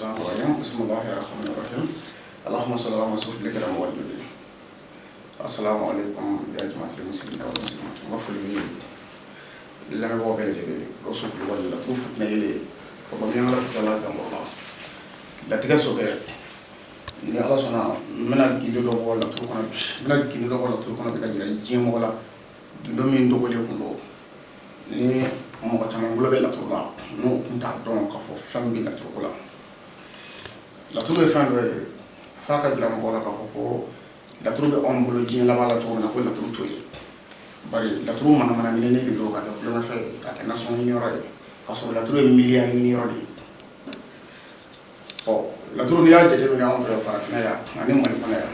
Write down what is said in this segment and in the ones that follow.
الشيطان الرجيم بسم الله الرحمن الرحيم اللهم صل على مسعود الكرام والجود السلام عليكم يا جماعة المسلمين والمسلمات مفلوين لما هو بلجبي رسول الله توفت نيلي فبمن الله تعالى زم الله لا تكسو كده ni ala sona mena gido do wala to kono mena gido do wala to kono be kajira jim wala gido min do gole ko ni mo ko tan ngulo be la to la no kunta don ka fo fambi la to la to be fan do fa ka jira mo wala ka ko la to be on bolo jin la wala to na ko la to to bari la to mana ni ne do ka do na fe ka na so ni yoro ka so la to milliard ni yoro di oh la tour ya jete be na on fait farafina ya ani mo ko na ya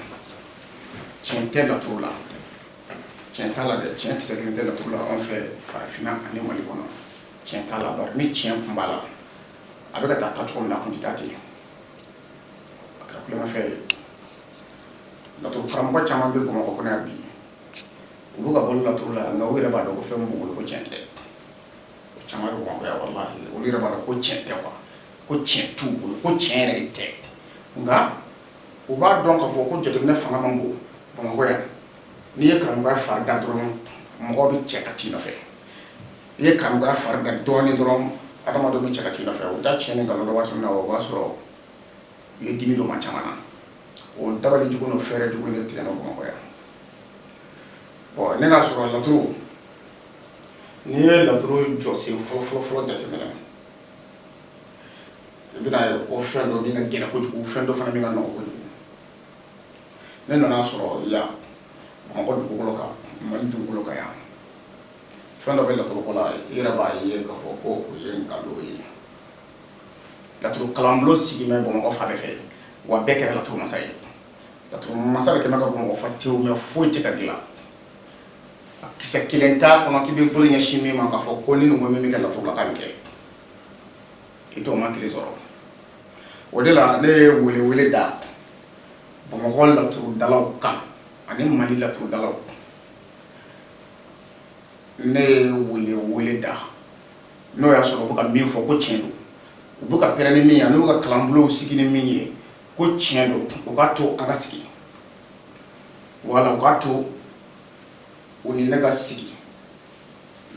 chente la tour la chente la de chente sécurité la tour la on fait farafina ani mo ko na chente la bar ni chente mbala abeka ta ta ko na quantité akra ko na fait la tour kamba chama be ko ko na bi ubu ka bol la tour la nga wira ba do ko fe mbu ko chente chama ko ko ya wallahi wira ba ko chente ko chentu ko chenre te nga o ba donc fo ko jete ne fanga mambo bon hoya ni ye kamba fa da dron mo bi chekati na fe ye kamba fa da doni dron adama do mi chekati na fe o da chene ngalo do watu na o basro ye dimi do ma chamana o dabali jugo no fere jugo ne tene mo hoya o ne ga so la tru ni la tru jose flo jete mena bina o fendo bina gena ko ju fendo fana mi ngano ko ju neno na so ya mo ko ju ko ka mo ndu ko ka ya fendo bela to ko la ira ba ye ka fo ko ko ye ngalo yi la to kalamlo sigi me bo mo fa be fe wa bekere la to masay la to masala ke ma ko mo fa tew me fo te ka dila kisa kilenta ko no kibe ko nya shimi ma ka fo ko ni no mo mi ka la to la ka ke ito ma kile zoro wadela ne wele da bamagol la tu dalaw kan ani mali la tu dalaw ne wele da no ya so buka mi fo ko chendo buka perane mi ya no buka kalambulo sikini mi ye ko chendo o ka to anga siki wala ka to uni naga siki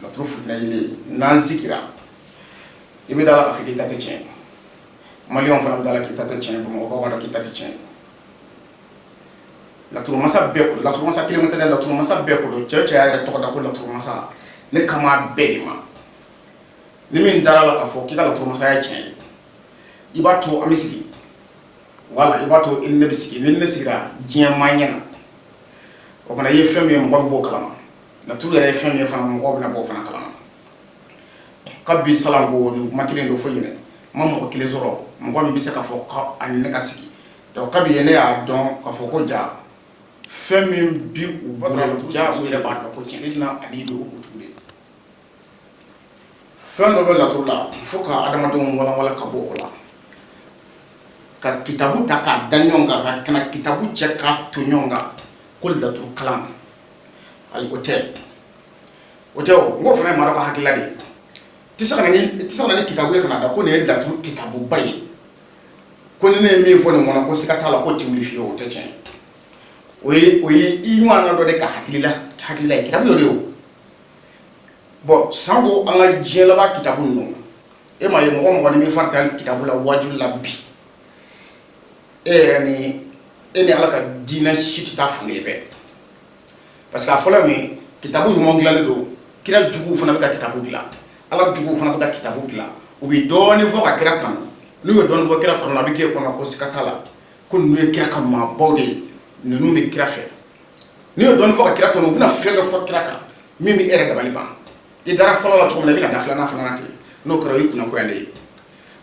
la tu fu na ile na zikira ibe dala ka fikita te chendo malion fana dala kita te chendo mo ko wala kita te chendo la tour masa beko la tour masa kilomètre la tour masa beko do cheche ya to da ko la tour masa ne kama bedima ni min dara la ka fo ki la tour masa ya chendo ibato amisiki wala ibato il ne bisiki ni ne sigira jiya manyana o kana ye femme mo bo kalama la tour ya femme fana mo na bo fana kalama kabbi salam go makile do foyine mam ko kile zoro mo mi bisa ka fo ka an ne ka sigi to kabbi ene ya don ka fo ko ja femi bi u badra lo ja so ire ba ko sidna ali do utude fendo be la tola fo ka adama do wala ka bo la ka kitabu taka danyonga ka kana kitabu cheka tunyonga kul da to kalam ay ko te o tew ngo fana ma do ka hakila de tisana ni kitabu kana da ko ne da tu kitabu bayi ko ne mi fo ne mona ko sikata la ko tiwli fi o te chen oyi inwa na do de ka hakila kitabu yo de bo sango anga jela ba kitabu no e ma ye mo ni mi farta kitabu la wajul la bi erani ene ala ka dina shit ta fangile be parce que afola mi kitabu mo ngilale do kira jugu fana be ka kitabu dila ala jugu fana bata kitabu dila u bi doni fo ka kira kan nu yo doni fo kira tan na bi ke ko na ko sikatala ko nu ye kira kan ma bawde nu mi kira fe nu yo doni fo ka kira tan u bina fe do fo kira kan mimi ere da baliban i dara fo la to mo na bina dafla na fana nati no kro yi kuna ko yande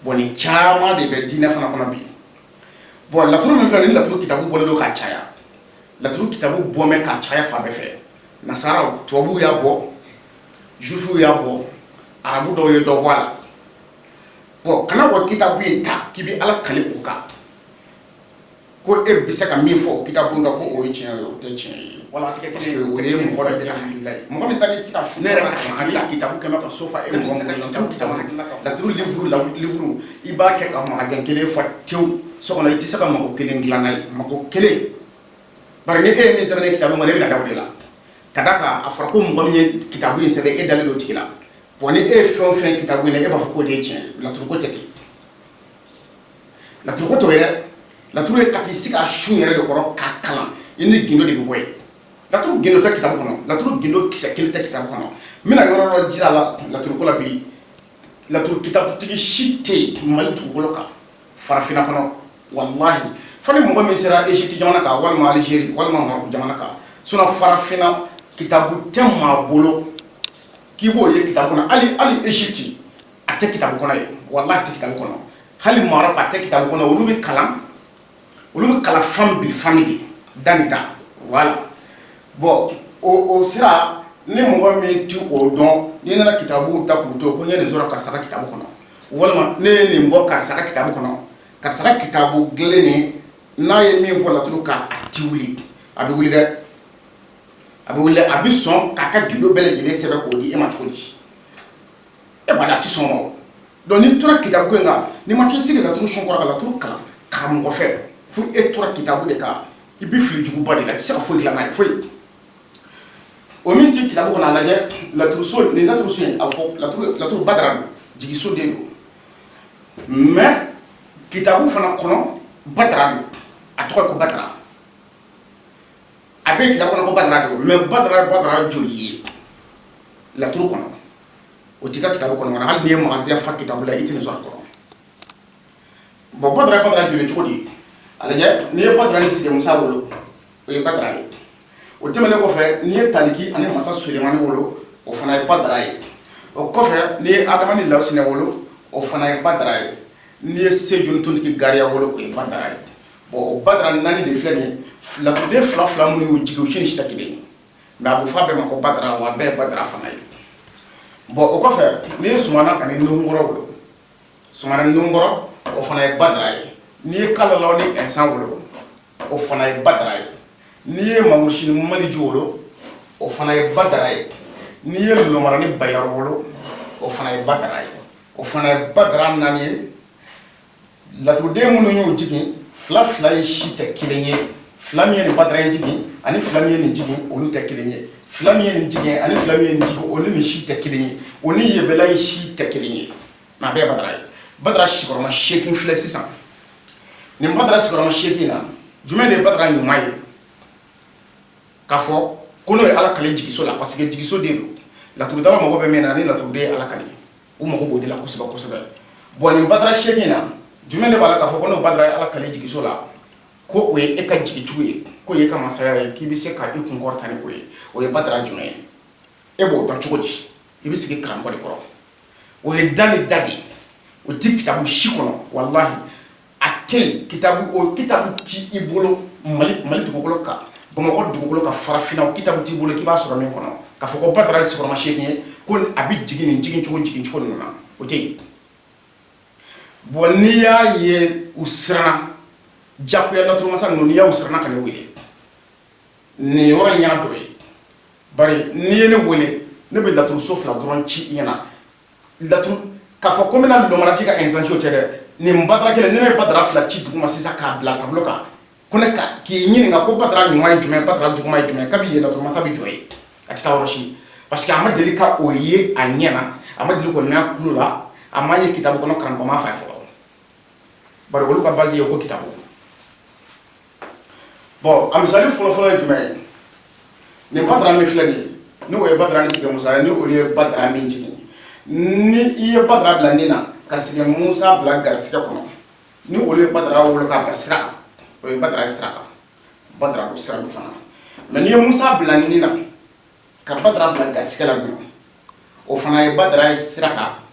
boni chama de be dina fana kona bi bo la turu mi fana ni la turu kitabu bole do ka chaya la turu kitabu bo me ka chaya fa be fe nasara tobu ya bo jufu ya bo arabu do ye do wala bo kana ko kitabu ta kibi ala kale ko ka ko e bisa ka mi fo kitabu nga ko o yi chen yo te chen wala tigɛ parce que o ye mɔgɔ dɔ de hakilila ye mɔgɔ min ta ni sika su ne yɛrɛ ka hakilila kitabu kɛmɛ ka sofa e mɔgɔ min kitabu laturu livre i b'a kɛ ka magasin kelen fa tew so kɔnɔ i tɛ se ka mago kelen dilan n'a ye mago kelen bari ni e ye min sɛbɛn kitabu kɔnɔ e bɛna da o de la ka da kan a fɔra ko mɔgɔ min ye kitabu in sɛbɛn e dalen don tigi la bon ni e ye fɛn o fɛn kitabu in na e b'a fɔ k'o de ye tiɲɛ laturu ko tɛ ten laturu ko t'o ye dɛ laturu ye ka t'i sigi a su yɛrɛ de kɔrɔ k'a kalan i ni gindo de bɛ bɔ yen laturu gindo tɛ kitabu kɔnɔ laturu gindo kisɛ kelen tɛ kitabu kɔnɔ n bɛna yɔrɔ dɔ jira la laturu ko la bi laturu kitabutigi si tɛ yen mali dugukolo kan farafinna kɔnɔ walahi fo ni mɔgɔ min sera Egypte jamana kan walima Algérie walima Maroc jamana kan farafinna kitabu tɛ maa bolo k'i b'o ye kitabu kɔnɔ hali Egypte a tɛ kitabu kɔnɔ ye walahi a tɛ kitabu kɔnɔ hali Maroc a tɛ kitabu kɔnɔ olu bɛ kalan fan bi fan de danida voilà bon o sira ni mɔgɔ min ti o dɔn ni nana kitabu ta k'u to ko n ye nin sɔrɔ karisa ka kitabu kɔnɔ walima ne ye nin bɔ karisa ka kitabu kɔnɔ karisa ka kitabu dilen nin n'a ye min fɔ laturu kan a ti wuli a bɛ wuli dɛ a bɛ wuli dɛ a bɛ sɔn k'a ka gindo bɛɛ lajɛlen sɛbɛn k'o di e ma cogo di e b'a dɔn a ti sɔn o donc n'i tora kitabu ko in kan n'i ma t'i sigi laturu sun kɔrɔ ka laturu kalan karamɔgɔ fɛ fo e tora kitabu de kan i bɛ fili juguba de la i tɛ se ka foyi dilan n'a ye foyi o min ti kitabu kɔnɔ a lajɛ laturuso nin laturuso in a fɔ laturu badara don jigiso den don mais kitabu fana kɔnɔ badara don a tɔgɔ ye ko badara a bɛ kitabu kɔnɔ ko badara don mais badara joli ye laturu kɔnɔ o ti ka kitabu kɔnɔ hali n'i ye magasin fa kitabu la i tɛ nin sɔrɔ a kɔnɔ bon badara joli cogo di a lajɛ n'i ye badara ni sigi musa wolo o ye badara ye o tɛmɛnen kɔfɛ n'i ye taliki ani masa sulemani wolo o fana ye badara ye o kɔfɛ n'i ye adama ni lawusinɛ wolo o fana ye badara ye n'i ye sejoni tontigi gariya wolo o ye badara ye bon o badara naani de filɛ nin ye laturuden fila minnu y'u jigi o si ni si tɛ kelen ye mais a bɛ fɔ a bɛɛ ma ko badara wa a bɛɛ ye badara fana ye bon o kɔfɛ n'i ye sumana ani nunkɔrɔ wolo sumana ni nunkɔrɔ o fana ye badara ye n'i ye kalalaw ni ɛnsan wolo o fana ye badara ye n'i ye mamurusi ni maliju wolo o fana ye badara ye n'i ye lomara ni bayaro wolo o fana ye badara ye o fana ye badara naani ye laturuden minnu y'u jigin fila ye si tɛ kelen ye fila min ye nin badara in jigin ani fila min ye nin jigin olu tɛ kelen ye fila min ye nin jigin ani fila min ye nin jigin olu ni si tɛ kelen ye o ni yebɛla in si tɛ kelen ye mais a bɛɛ ye badara ye badara sigiyɔrɔma 8 filɛ sisan nin badara sigiyɔrɔma 8 na jumɛn de ye badara ɲuman ye k'a fɔ ko n'o ye ala kale jigiso la parce que jigiso de don laturudala mago bɛ min na ni laturuden ye ala kale u mago b'o de la kosɛbɛ kosɛbɛ bon nin badara 8 na jumɛn de b'a la k'a fɔ ko n'o badara ye ala kale jigiso la ko o ye e ka jigicogo ye ko ye ka masaya ye k'i bɛ se ka i kun kɔrɔta ni o ye badara jumɛn ye e b'o dɔn cogo di i bɛ sigi karamɔgɔ de kɔrɔ o ye da ni da de ye o ti kitabu si kɔnɔ walahi a tɛ yen kitabu ti i bolo mali dugukolo kan bamakɔ dugukolo ka farafinna o kitabu t'i bolo k'i b'a sɔrɔ min kɔnɔ k'a fɔ ko badara ye sigiyɔrɔma 8 ye ko a bɛ jigin cogo ninnu na o tɛ yen bon n'i y'a ye u siranna jagoya laturu masa ninnu n'i y'u siranna ka ne wele nin yɔrɔ in y'a dɔ ye bari n'i ye ne wele ne bɛ laturuso 2 dɔrɔn ci i ɲɛna laturu k'a fɔ ko n bɛna lomaraji ka ɛnsansiw cɛ dɛ nin badara kelen ne bɛ badara 2 ci duguma sisan k'a bila tableau kan ko ne ka k'i ɲininka ko badara ɲuman ye jumɛn badara juguman ye jumɛn kabi ye laturu masa bɛ jɔ ye a tɛ taa yɔrɔ si parce que a ma deli ka o ye a ɲɛ na a ma deli k'o mɛn a tulo la a ma ye kitabu kɔnɔ karamɔgɔ ma fa fɔlɔ bari olu ka base ye ko kitabu bon a misali fɔlɔfɔlɔ ye jumɛn ye nin badara min filɛ nin ye n'o ye badara ni sigi musa ye ni olu ye badara min jigin ni i ye badara bila nin na ka sigi musa bila garisigɛ kɔnɔ ni olu ye badara wolo k'a bila sira kan o ye badara ye sira kan badara don sira don fana mais n'i ye musa bila nin na ka badara bila garisigɛ la dun o fana ye badara ye sira kan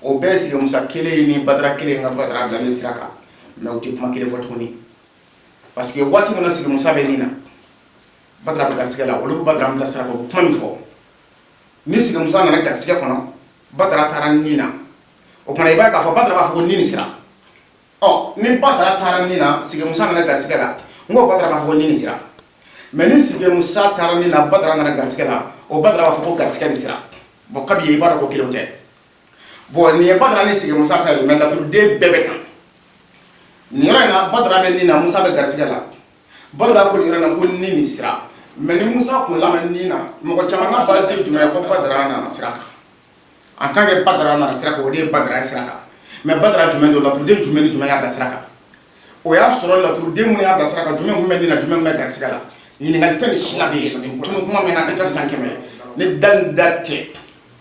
o bɛɛ ye sigi musa kelen ye ni badara kelen ka badara bila nin sira kan mais o tɛ kuma kelen fɔ tuguni parce que waati min na sigi musa bɛ nin na badara bɛ garisigɛ la olu bɛ badara bila sira kan o kuma min fɔ ni sigi musa nana garisigɛ kɔnɔ badara taara nin na o kumana i b'a ye k'a fɔ badara b'a fɔ ko nin sira ɔ ni badara taara nin na sigi musa nana garisigɛ la n ko badara b'a fɔ ko nin sira mais ni sigi musa tarani na badra na garsikela o badra wa fo garsikela sira bo kabi e bara ko kilonte bo ni badra ni sigi musa ta mais la tur de bebeta ni na badra be ni na musa be garsikela badra ko ni na ko ni sira mais ni musa ko la ni na mo ko chama na base juma ko badra na sira en tant que badra na sira ko de badra sira mais badra juma do la tur de juma ya sira o ya soro la tur de mun ya sira ka juma ko mel na juma be garsikela ni ngal tan shila be tunu kuma mena ka sankeme ni dan date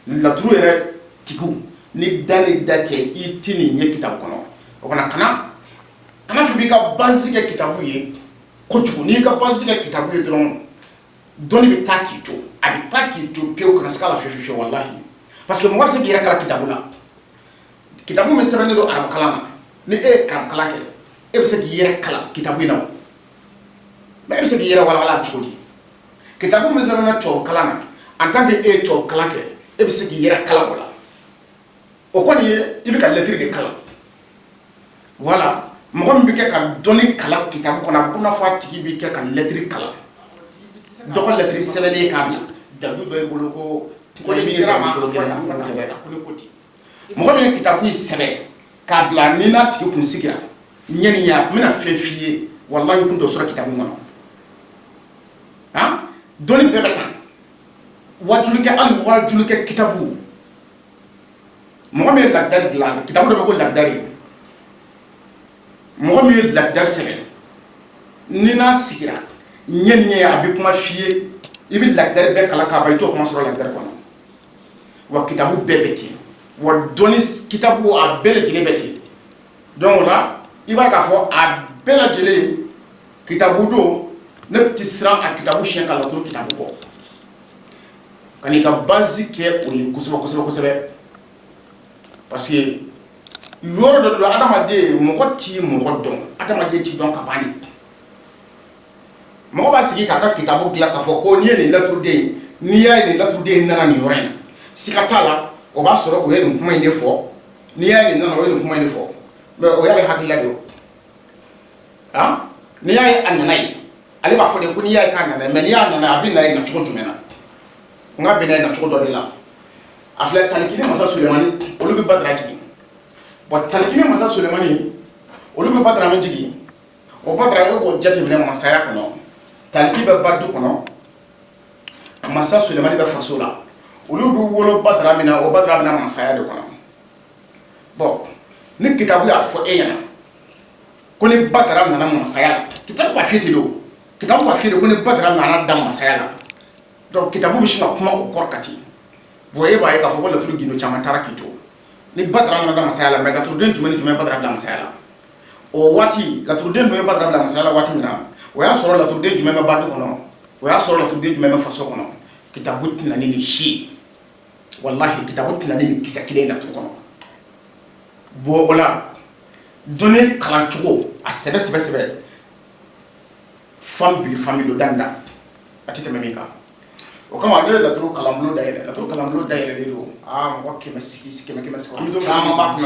la tur ere tiku ni dan date itini nye kitabu kono o kana kana fi ka basique kitabu ye ko ni ka basique kitabu ye doni bi takito abi takito pio kana skala fi wallahi parce que mo wala se gira kala kitabu me sebene do arab kala ni arab kala ke e be se gira kala kitabu ina mais e se gira wala chudi kitabu me sebene to kala en tant que to kala ke e be se gira kala wala o ko ni ibi ka lettre de kala voilà mo ko mbike ka doni kala kitabu kona ko na fa tiki bi ke ka lettre kala do ko lettre sebene ka bi dalu do e bolo ko ni sira ma ko fa ko ni koti mo ko mi kitabu sebe ka bla ni na tiki kun sigira nyeni ya mina fefiye wallahi kun do sura kitabu ngono ha doni bebeta wajulike al wajulike kitabu mo mi la dar gla kitabu do ko la dari mo mi la dar sebe ni na sigira nyeni ya abi kuma fiye ibi la dar be kala ka bay to kuma sura la dar kono wa kitabu bebeti wa doni kitabu a bele kile beti donc là il va ka fo a bela jele kitabu do ne petit sra a kitabu shen kala to kitabu ko kani ka basique o yi kusuba parce que yoro do adamade mo ko ti mo ko don adamade ti don ka bandi mo ba sigi ka kitabu gila ka fo ko ni ni lettre de ni ya ni lettre de nana ni yoren sikatala o ba soro o yele kuma inde fo ni ya ni nana o yele kuma inde fo mais o yale hakilla do ha ni ya annanai ali ba fo de ko ni ya ka nana mais ni ya nana abin na chuko jumena nga bena na chuko do la afla talikini masa sulemani olubi badra jigi bo talikini masa sulemani olubi badra men jigi o badra e ko jati mena masaya kono taliki be baddu kono masa sulemani be fasola olubi wolo badra mena o badra mena masaya de kono bo ni kitabu ya fo eyana ko ni badra mena masaya kitabu ba fiti do kitabu ba fiti ko ni badra mena dam masaya la donc kitabu bi shinga kuma ko korkati voyez ba ka fo ko la tulu gindo chama tarakito ni badra na da masala mais la tulu den jumeni jumeni badra da masala o wati la tulu den do badra da masala wati mina o ya soro la tulu den jumeni badu kono o ya soro la tulu den jumeni faso kono kitabu tina nini shi wallahi kitabu tina nini kisakile la tulu kono bo ola donner kalanchugo a sebe famille do danda atite memika o kama de la turu kalambulo daire de do mo ke masiki keme siko mi do chama ba ko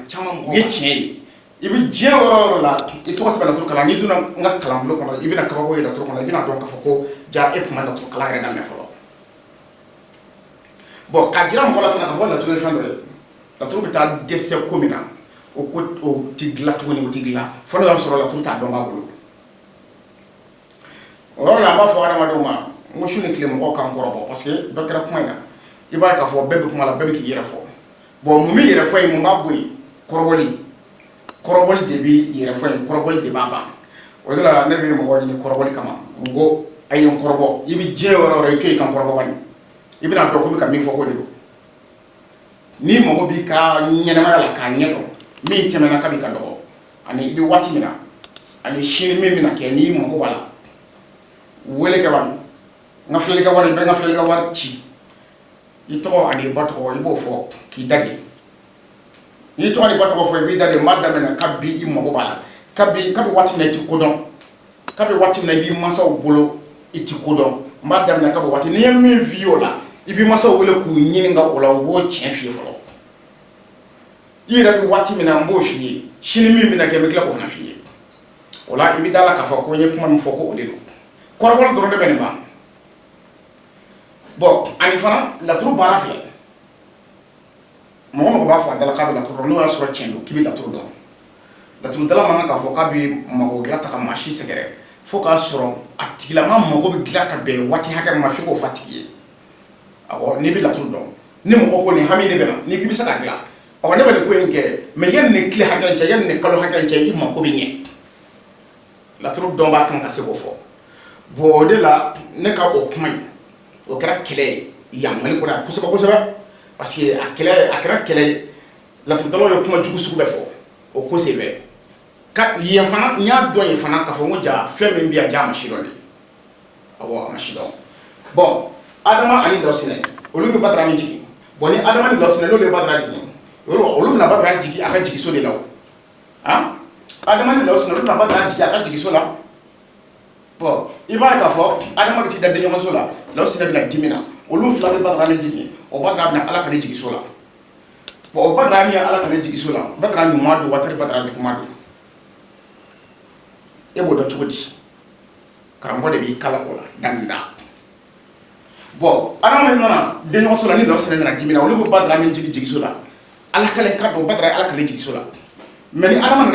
chama mo ye chen ibi je woro la ito ko sabala turu kala ni do nga kalambulo kono ibi na ka ko la turu kono ibi na don ka foko ja e kuma la turu kala re da me folo bo ka jira mo la sana ko la turu fando la turu bita desse komina o ko o tigla tuni o tigla fono ya soro la turu ta don ga bolo o la ba fo ara ma do ma mo shune kile mo kan korobo parce que do kera kuma ina iba ka fo bebe kuma la bebe ki yere fo bo mo mi yere fo mo ba boy koroboli de bi yere fo koroboli de baba o dala nabi mo woni koroboli kama ngo ayon korobo ibi je woro re to kan korobo bani ibi na do ko bi ka mi fo ko de do ni mo go bi ka nyene ma la ka nyedo mi temena ka bi ka do ani ibi wati mina ani shini mi mina ke ni mo go wala wele ke wan nga fele ga wari be nga fele ga war ci ito ani batko ibo fo ki dagi ito ani batko fo bi dagi madame na kabi immo bo bala kabi wati na ti kodon kabi wati na bi masa bolo iti kodon madame na kabi wati ni mi viola ibi masa wole ku nyini nga ola wo chen fie fo ira bi wati mina mbo fie shini mi na ke me kla ko na fie ola ibi dala ka fo ko nye kuma mfo ko odelo kɔrɔbɔrɔ dɔrɔn de bɛ nin ban bon ani fana laturu baara filɛ mɔgɔ mɔgɔ b'a fɔ a dala k'a bɛ laturu dɔn n'o y'a sɔrɔ tiɲɛ don k'i bɛ laturu dɔn laturu dala man kan k'a fɔ k'a bɛ mago dilan ta ka maa si sɛgɛrɛ fo k'a sɔrɔ a tigilama mago bɛ dilan ka bɛn waati hakɛ min ma f'i k'o fɔ a tigi ye awɔ n'i bɛ laturu dɔn ni mɔgɔ ko nin hami de bɛ na n'i k'i bɛ se k'a dilan ɔ ne bɛ nin ko in kɛ mɛ yanni nin tile hakɛ in cɛ yanni nin kalo hakɛ in cɛ i mago bɛ ɲɛ laturu dɔn b'a kan ka se k'o fɔ bon o de la ne ka o kuma in o kɛra kɛlɛ ye yan Mali kɔnɔ yan kosɛbɛ kosɛbɛ parce que a kɛra kɛlɛ ye laturudalaw ye kuma jugu sugu bɛɛ fɔ o ko senfɛ ka yen fana n y'a dɔn yen fana k'a fɔ n ko ja fɛn min bɛ yan ja a ma sidɔn de awɔ a ma sidɔn bon Adama ani Lawusinɛ olu bɛ Badara min jigin bon ni Adama ni Lawusinɛ n'olu ye Badara jigin olu bɛna Badara jigin a ka jigiso de la o han Adama ni Lawusinɛ olu bɛna Badara jigin a ka jigiso la bon i b'a ye k'a fɔ Adama bɛ t'i da denɲɔgɔnso la Lawusinɛ bɛna dimi na olu fila bɛ Badara min jigin o Badara bɛna Ala ka ne jigiso la bon o Badara min ye Ala ka ne jigiso la Badara ɲuman don watari Badara juguman don e b'o dɔn cogo di karamɔgɔ de b'i kala o la daminda bon Adama nana denɲɔgɔnso la ni Lawusinɛ nana dimi na olu bɛ Badara min jigi jigiso la Ala kelen ka don Badara ye Ala ka ne jigiso la mais ni Adama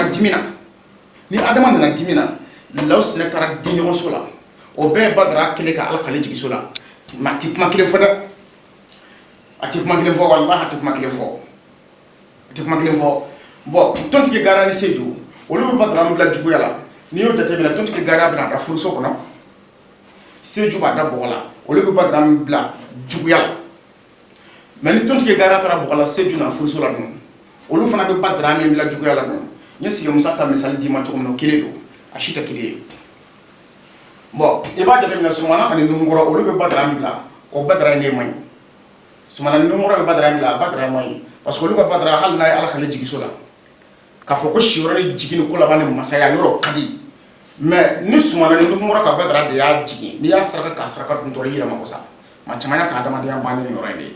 nana dimi na Lawusinɛ taara denɲɔgɔnso la o bɛɛ ye Badara kelen ka Ala ka ne jigiso la mais a tɛ kuma kelen fɔ dɛ a tɛ kuma kelen fɔ walahi a tɛ kuma kelen fɔ bon tontigi Gara ni Seju olu bɛ Badara min bila juguya la n'i y'o jateminɛ tontigi Gara bɛna da furuso kɔnɔ Seju b'a da bɔgɔ la olu bɛ Badara min bila juguya la mais ni tontigi Gara taara bɔgɔ la Seju na furuso la dun olu fana bɛ Badara min bila juguya la dun n ye Sigi Musa ta misali d'i ma cogo min na o kelen don a si tɛ kelen ye bon i b'a jateminɛ Sumana ani Nuhukɔrɔ olu bɛ Badara min bila o Badara in de man ɲi Sumana ni Nuhukɔrɔ bɛ Badara min bila Badara man ɲi parce que olu ka Badara hali n'a ye Ala ka ne jigiso la k'a fɔ ko siyɔrɔ ni jigi ni ko laban ni masaya yɔrɔ ka di mais ni Sumana ni Nuhukɔrɔ ka Badara de y'a jigin n'i y'a saraka k'a saraka dun dɔrɔn i yɛrɛ mako sa maa caman y'a ka adamadenya bannen yɔrɔ in de ye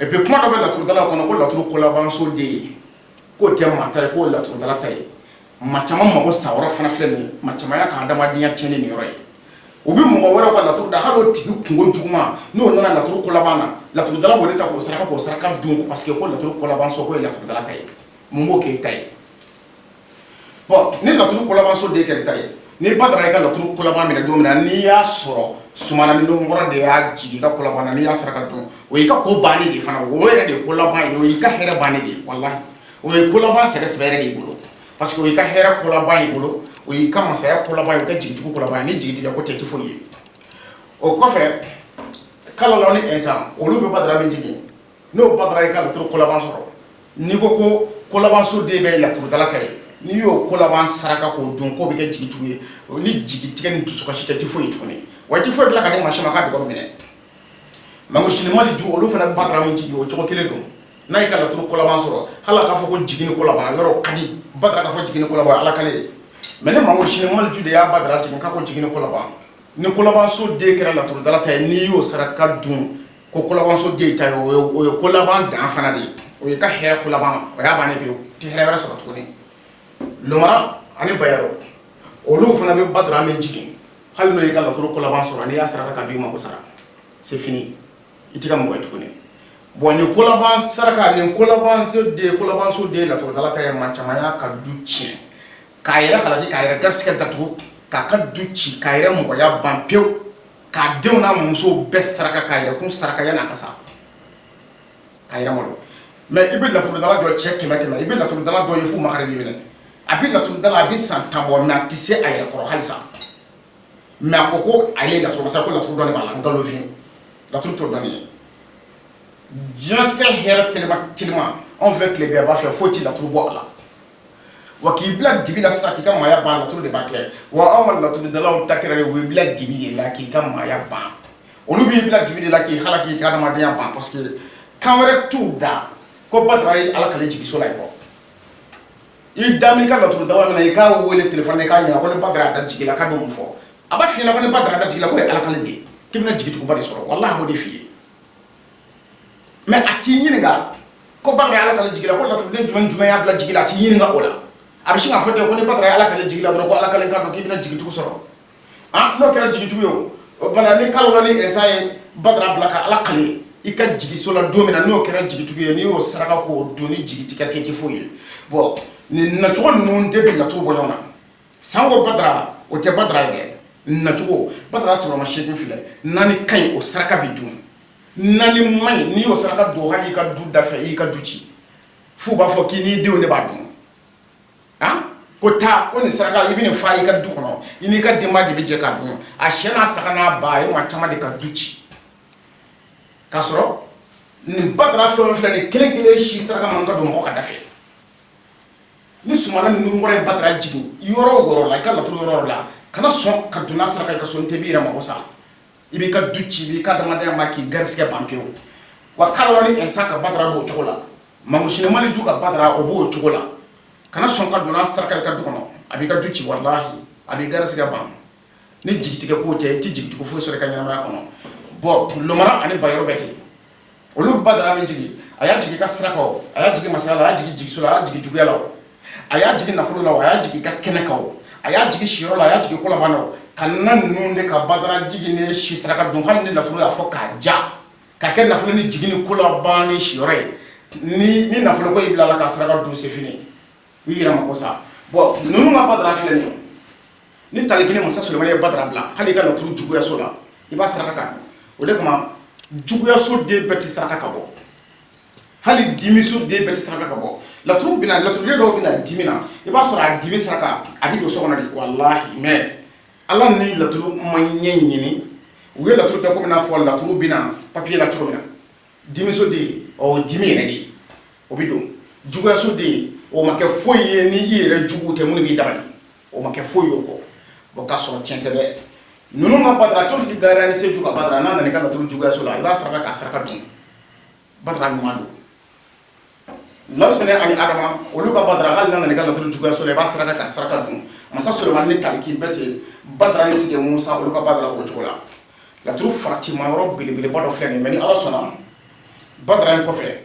et puis kuma dɔ bɛ laturudala kɔnɔ ko laturu ko labanso de ye k'o tɛ maa ta ye k'o ye laturudala ta ye maa caman mago sa yɔrɔ fana filɛ nin ye maa caman y'a ka adamadenya tiɲɛni nin yɔrɔ ye u bɛ mɔgɔ wɛrɛw ka laturu da hali o tigi kungo juguman n'o nana laturu ko laban na laturudala b'o de ta k'o saraka dun parce que ko laturu ko labanso k'o ye laturudala ta ye mun b'o k'e ta ye bon ni laturu ko labanso de kɛra ta ye ni Badara i ka laturu ko laban minɛ don min na n'i y'a sɔrɔ Sumana ni Nuhukɔrɔ de y'a jigin i ka ko laban na n'i y'a saraka dun o y'i ka ko bannen de fana o yɛrɛ de ye ko laban ye o y'i ka hɛrɛ bannen de ye walahi o ye ko laban sɛbɛ yɛrɛ de y'i bolo parce que o y'i ka hɛrɛ ko laban y'i bolo o y'i ka masaya ko laban ye o ka jigitigiw ko laban ye ni jigitigɛ ko tɛ ti foyi ye o kɔfɛ Kalalaw ni Ɛnsan olu bɛ Badara min jigin n'o Badara i ka laturu ko laban sɔrɔ n'i ko ko ko labanso de bɛ laturudala ta ye n'i y'o ko laban saraka k'o dun k'o bɛ kɛ jigitigiw ye ni jigitigɛ ni dusukasi tɛ ti foyi ye tuguni wa i ti foyi dilan ka di maa si ma k'a dɔgɔ minɛ Mangoro Sini Mali ju olu fana Badara min jigin o cogo kelen don n'a y'i ka laturu ko laban sɔrɔ hali k'a fɔ ko jigin ni ko laban yɔrɔ ka di Badara k'a fɔ jigin ni ko laban Ala kale ye mais ni Mangoro Sini Mali ju de y'a Badara jigin k'a ko jigin ni ko laban ni ko labanso de kɛra laturudala ta ye n'i y'o saraka dun ko ko labanso de ta ye o ye ko laban dan fana de ye o ye ka hɛrɛ ko laban o y'a bannen pewu tɛ hɛrɛ wɛrɛ sɔrɔ tuguni Lomara ani Bayero olu fana bɛ Badara min jigin hali n'o y'i ka laturu ko laban sɔrɔ n'i y'a saraka ka di i ma ko sara c'est fini i tɛ ka mɔgɔ ye tuguni bon nin ko laban saraka nin ko labanso de laturudala ta ye maa caman y'a ka du tiɲɛ k'a yɛrɛ halaki k'a yɛrɛ garisigɛ datugu k'a ka du ci k'a yɛrɛ mɔgɔya ban pewu k'a denw n'a musow bɛɛ saraka k'a yɛrɛ kun saraka yan'a ka sa k'a yɛrɛ malo mais i bɛ laturudala dɔ cɛ 100 i bɛ laturudala dɔ ye f'u makari b'i minɛ a bɛ laturudala a bɛ san 10 bɔ mais a tɛ se a yɛrɛ kɔrɔ halisa mais a ko ko ale ye laturu masa ko laturu dɔnni b'a la nkalonfin laturu t'o dɔnni ye diɲɛlatigɛ hɛrɛ telima anw fɛ tile bɛɛ b'a fɛ foyi tɛ laturu bɔ a la wa k'i bila dibi la sisan k'i ka maaya ban laturu de b'a kɛ wa anw ka laturudalaw ta kɛra de u bɛ bila dibi de la k'i ka maaya ban olu b'i bila dibi de la k'i halaki k'i ka adamadenya ban parce que kan wɛrɛ t'u da ko Badara ye Ala kale jigiso la ye i da min ka laturudala min na i k'a wele téléphone i k'a ɲininka ko ni Badara y'a da jigi la k'a bɛ mun fɔ a b'a f'i ɲɛna ko ni Badara da jigi la ko ye Ala kale de ye k'i bɛna jigituguba de sɔrɔ walahi a b'o de f'i ye mais a t'i ɲininka ko Badara ye Ala kale jigi la ko laturuden jumɛn y'a bila jigi la a t'i ɲininka o la a bɛ sin k'a fɔ ten ko ni Badara ye Ala kale jigi la dɔrɔn ko Ala kale ka don k'i bɛna jigitugu sɔrɔ ah n'o kɛra jigitugu ye o bana ni kalo la ni esa ye badara bila ka ala kale i ka jigiso la don min na n'o kɛra jigitugu ye n'i y'o saraka k'o don ni jigi tigɛ tɛ foyi ye bon nin nacogo ninnu de bɛ laturu bɔ ɲɔgɔn na sango badara o tɛ badara ye dɛ nacogo badara sɔrɔma seegin filɛ naani ka ɲi o saraka bɛ dun naani man ɲi n'i y'o saraka don hali i ka du da fɛ i ka du ci f'u b'a fɔ k'i n'i denw de b'a dun ah ko taa ko nin saraka i bɛ nin fa i ka du kɔnɔ i n'i ka denbaya de bɛ jɛ k'a dun a sɛ n'a saga n'a ba a ye maa caman de ka du ci k'a sɔrɔ nin badara fɛn o fɛn nin kelen kelen si saraka man ka don mɔgɔ ka da fɛ ni sumana ni nunkɔrɔ ye badara jigin yɔrɔ o yɔrɔ la i ka laturu yɔrɔ la kana sɔn ka don n'a saraka i ka so n tɛ i b'i yɛrɛ mago sa i b'i ka du ci i b'i ka adamadenya ma k'i garisigɛ ban pewu wa kalo ni ɛnsa ka badara b'o cogo la mangosini maliju ka badara o b'o cogo la kana sɔn ka don n'a saraka i ka du kɔnɔ a b'i ka du ci walahi a b'i garisigɛ ban ni jigitigɛ ko tɛ i tɛ jigitigiw foyi sɔrɔ i ka ɲɛnamaya kɔnɔ bon lomara ani bayɔrɔ bɛ ten olu badara min jigi a y'a jigi i ka sarakaw a y'a jigi masaya la a y'a jigi jigiso la a y'a jigi juguya la a y'a jigi nafolo la a y'a jigi i ka kɛnɛ kan a y'a jigi siyɔrɔ la a y'a jigi kolaban na ka na ninnu de ka badara jigi ni si saraka dun hali ni laturu y'a fɔ k'a ja k'a kɛ nafolo ni jigi ni kolaban ni siyɔrɔ ye ni nafolo ko y'i bila la k'a saraka dun c'est fini i yɛrɛ mako sa bon ninnu ka badara filɛ nin ye ni talikini masa Sulemani ye badara bila hali i ka laturu juguyaso la i b'a saraka ka dun o de kama juguyaso den bɛɛ tɛ saraka ka bɔ hali dimiso den bɛɛ tɛ saraka ka bɔ laturu bina laturu dɔw bina dimi na i b'a sɔrɔ a dimi saraka a bɛ don so kɔnɔ de walahi mais ala ni laturu ma ɲɛ ɲini u ye laturu kɛ komi n'a fɔ laturu bina papier la cogo min na dimiso den o dimi yɛrɛ de ye o bɛ don juguyaso den o ma kɛ foyi ye ni i yɛrɛ jugu tɛ minnu b'i dabali o ma kɛ foyi ye o kɔ bon k'a sɔrɔ tiɲɛ tɛ dɛ ninnu ka badara totigi gara ni seju ka badara n'a nana i ka laturu juguyaso la i b'a saraka k'a saraka dun badara ɲuman don lawusɛnɛ ani adama olu ka badara hali n'a nana i ka laturu juguyaso la i b'a saraka k'a saraka dun masa Sulemani ni taliki bɛɛ ten badara ni sigi musa olu ka badara o cogo la laturu faratima yɔrɔ belebeleba dɔ filɛ nin mais ni ala sɔnna badara in kɔfɛ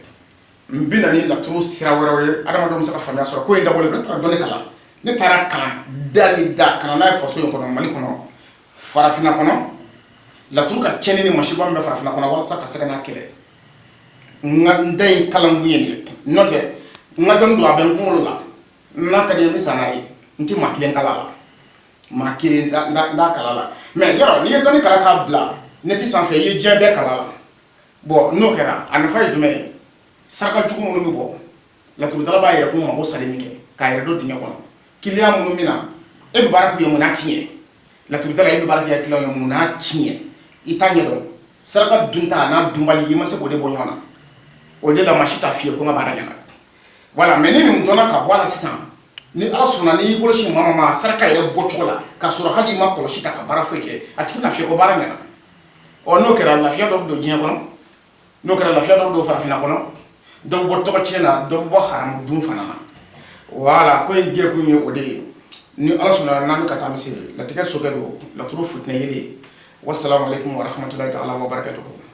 n bɛna ni laturu sira wɛrɛw ye adamadenw bɛ se ka faamuya sɔrɔ ko in dabɔlen don ne taara dɔnni kalan ne taara kalan da ni da kalan n'a ye faso in kɔnɔ Mali kɔnɔ farafinna kɔnɔ laturu ka tiɲɛni ni masiba min bɛ farafinna kɔnɔ walasa ka se ka n'a kɛlɛ n da in kalan kun ye nin ye n'o tɛ n ka dɔnni don a bɛ n kunkolo la n'a ka di n ye n bɛ sa n'a ye n tɛ maa kelen kala la maa kelen n t'a kala la mais yɔrɔ n'i ye dɔnni kalan k'a bila ne tɛ sanfɛ i ye diɲɛ bɛɛ kala la bon n'o kɛra a nafa ye jumɛn ye saraka jugu minnu bɛ bɔ laturudala b'a yɛrɛ kun mago salen min kɛ k'a yɛrɛ don dingɛ kɔnɔ kiliyan minnu bɛ na e bɛ baara k'u ye mun n'a ti ɲɛ laturudala e bɛ baara kɛ kiliyan ye mun n'a ti ɲɛ i t'a ɲɛ dɔn saraka dunta a n'a dunbali i ma se k'o de bɔ ɲɔgɔn na o de la maa si t'a f'i ye ko n ka baara ɲɛna voilà mais ni nin dɔnna ka bɔ a la sisan ni ala sɔnna n'i y'i bolosi maa ma saraka yɛrɛ bɔ cogo la k'a sɔrɔ hali i ma kɔlɔsi ta ka baara foyi kɛ a tigi bɛna f'i ye ko baara ɲɛna ɔ n'o kɛra lafiya dɔ bɛ don diɲɛ kɔnɔ n'o kɛra lafiya dɔ bɛ don farafinna kɔnɔ dɔ bɛ bɔ tɔgɔ tiɲɛ na dɔ bɛ bɔ haramu dun fana na voilà ko in gɛrɛkun ye o de ye ni ala sɔnna n'an bɛ ka taa misiri latigɛ sokɛ don laturu futinɛ yeli wasalamu alaikum wa rahmatulahi ta'ala wa barakatuhu